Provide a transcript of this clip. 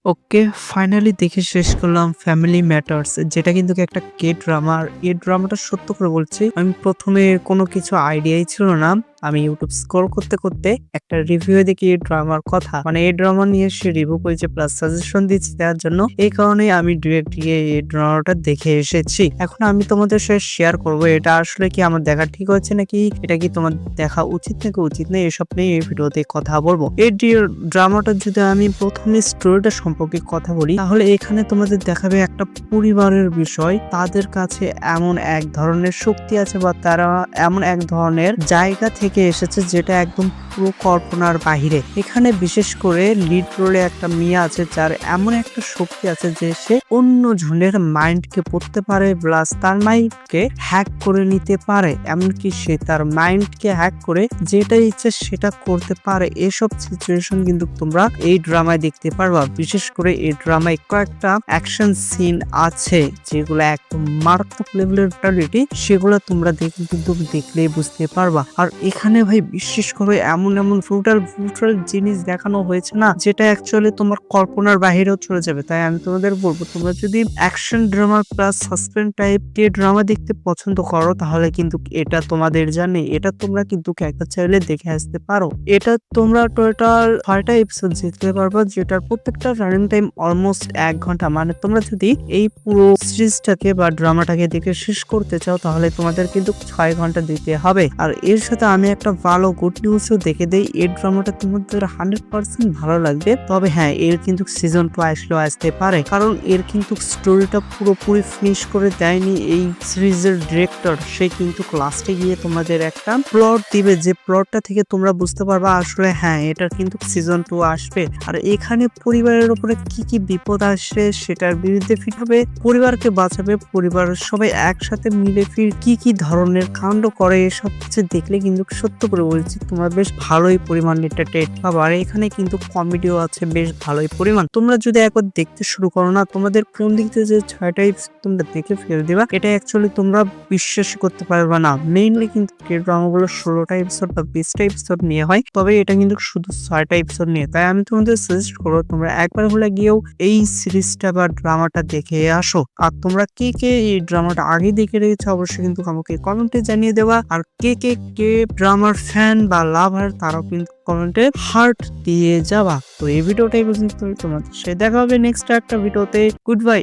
ওকে, finally দেখে শেষ করলাম ফ্যামিলি ম্যাটার্স, যেটা কিন্তু একটা কে ড্রামা। আর এই ড্রামাটা সত্য করে বলছি, আমি প্রথমে কোনো কিছু আইডিয়াই ছিল না। আমি ইউটিউব স্ক্রল করতে করতে একটা রিভিউ দেখি এই ড্রামার কথা, মানে এই ড্রামা নিয়ে সে রিভিউ করেছে প্লাস সাজেশন দিচ্ছে দেওয়ার জন্য। এই কারণে আমি ডিরেক্ট গিয়ে এই ড্রামাটা দেখে এসেছি। এখন আমি তোমাদের সাথে শেয়ার করব এটা আসলে কি আমার দেখা ঠিক হচ্ছে নাকি এটা কি তোমার দেখা উচিত নাকি উচিত নেই, এসব নিয়ে এই ভিডিওতে কথা বলবো। এই ড্রামাটা যদি আমি প্রথমে স্টোরিটা সম্পর্কে কথা বলি, তাহলে এখানে তোমাদের দেখাবে একটা পরিবারের বিষয়। তাদের কাছে এমন এক ধরনের শক্তি আছে বা তারা এমন এক ধরনের জায়গা থেকে এসেছে যেটা একদম পুরো কল্পনার বাহিরে। এখানে বিশেষ করে লিড রোলে একটা মেয়ে আছে যার এমন একটা শক্তি আছে যে সে অন্য জনের মাইন্ডকে পড়তে পারে, প্লাস তার মাইন্ডকে হ্যাক করে নিতে পারে। এমনকি সে তার মাইন্ডকে হ্যাক করে যেটা ইচ্ছে সেটা করতে পারে। এসব সিচুয়েশন কিন্তু তোমরা এই ড্রামায় দেখতে পারবা। বিশেষ করে এই ড্রামায় কয়েকটা অ্যাকশন সিন আছে যেগুলো একদম মারাত্মক লেভেলের ব্রুটালিটি, সেগুলো তোমরা কিন্তু দেখলেই বুঝতে পারবা। আর এখানে ভাই বিশেষ করে এমন ব্রুটাল জিনিস দেখানো হয়েছে না, যেটা অ্যাকচুয়ালি তোমার কল্পনার বাহিরেও চলে যাবে। তাই আমি তোমাদের বলবো, তোমরা যদি action drama plus suspense type K drama দেখতে পছন্দ করো, তাহলে কিন্তু এটা তোমাদের জানি, এটা তোমরা কিন্তু একটা চাইলে দেখে আসতে পারো। এটা তোমরা টোটাল 6টা এপিসোড দেখতে পারবা, যেটার প্রত্যেকটা রানিং টাইম অলমোস্ট 1 ঘন্টা। মানে তোমরা যদি এই পুরো সিরিজটাকে বা ড্রামাটাকে দেখে শেষ করতে চাও, তাহলে তোমাদের কিন্তু 6 ঘন্টা দিতে হবে। আর এর সাথে আমি একটা ভালো গুড নিউজও দেখে দেই, এই ড্রামাটা তোমাদের 100% ভালো লাগবে। তবে হ্যাঁ, এর কিন্তু সিজন 2 আসতে পারে, কারণ এর কিন্তু স্টোরিটা পুরোপুরি ফিনিশ করে দেয়নি এই সিরিজের ডিরেক্টর। সে কিন্তু লাস্টে গিয়ে তোমাদের একটা প্লট দিবে, যে প্লটটা থেকে তোমরা বুঝতে পারবা আসলে হ্যাঁ, এটার কিন্তু সিজন 2 আসবে। আর এখানে পরিবারের উপরে কি কি বিপদ আসে, সেটার বিরুদ্ধে ফিট হবে, পরিবারকে বাঁচাবে, পরিবারের সবাই একসাথে মিলে ফির কি কি ধরনের কাণ্ড করে, এসব কিছু দেখলে কিন্তু সত্য করে বলছি তোমরা বেশ ভালোই পরিমাণ এন্টারটেইন পাবে। আর এখানে কিন্তু কমেডিও আছে বেশ ভালোই পরিমাণ। তোমরা যদি একবার দেখতে শুরু করো না, তোমাদের কোন দিক থেকে যে 6টা এপিসোড তোমরা দেখে ফেলে দিবা, এটা অ্যাকচুয়ালি তোমরা বিশ্বাসই করতে পারবে না। মেইনলি কিন্তু কে ড্রামাগুলো 16টা এপিসোড বা 20টা এপিসোড নিয়ে হয়, তবে এটা কিন্তু শুধু 6টা এপিসোড নিয়ে। তাই আমি তোমাদের সাজেস্ট করবো তোমরা একবার হলে গিয়েও এই সিরিজটা বা ড্রামাটা দেখে আসো। আর তোমরা কে কে এই ড্রামাটা আগে দেখে রেখেছো অবশ্যই কিন্তু আমাকে কমেন্টে জানিয়ে দেওয়া। আর কে ড্রামার ফ্যান বা লাভার, তারাও কিন্তু কমেন্টে হার্ট দিয়ে যাওয়া। তো এই ভিডিওটাই পর্যন্ত, তোমাদের সাথে দেখা হবে নেক্সট একটা ভিডিওতে। Good bye.